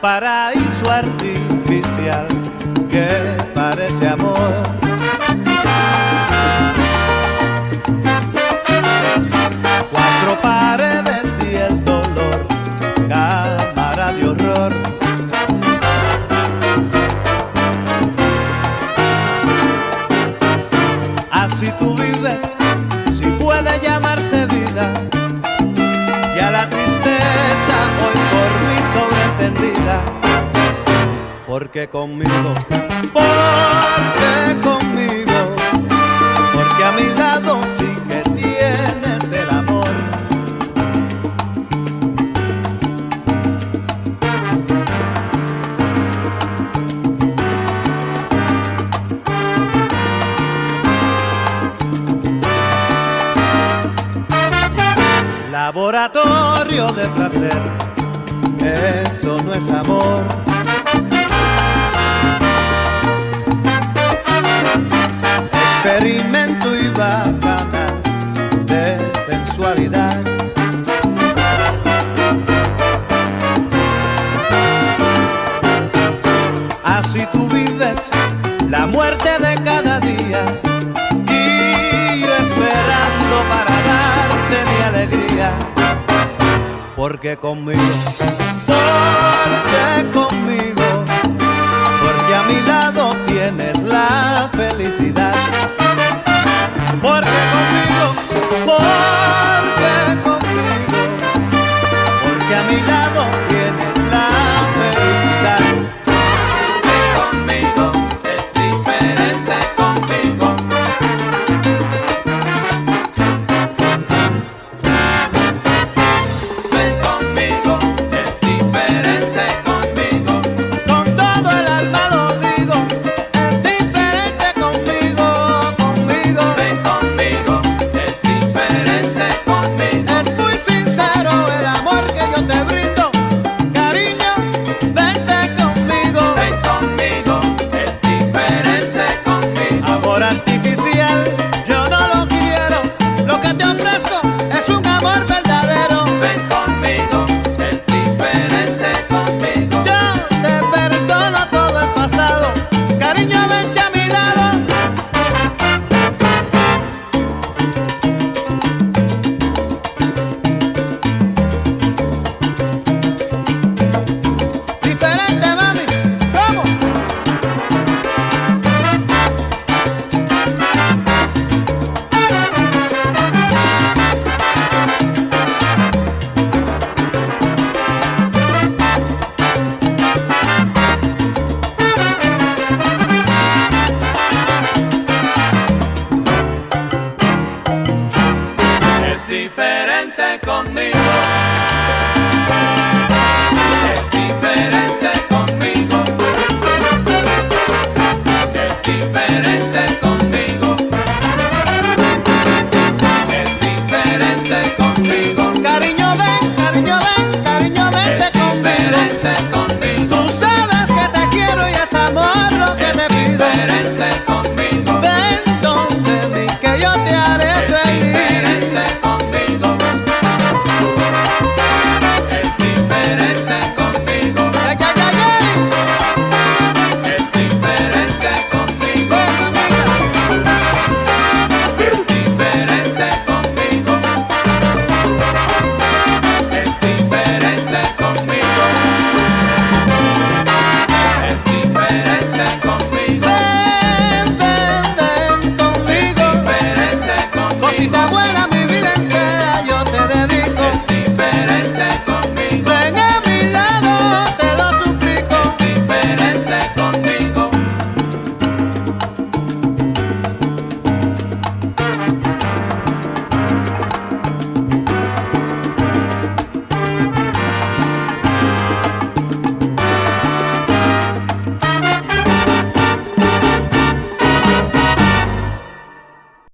paraíso artificial que parece amor. Cuatro paredes y el dolor, cámara de horror. Así tú vives, si puede llamarse vida, y a la tristeza hoy por mí sobreentendida. Porque conmigo, porque a mi lado sí que tienes el amor. Laboratorio de placer, eso no es amor. Experimento y bacana de sensualidad. Así tú vives la muerte de cada día y yo esperando para darte mi alegría. Porque conmigo, porque a mi lado tienes la felicidad. Porque conmigo, porque a mi lado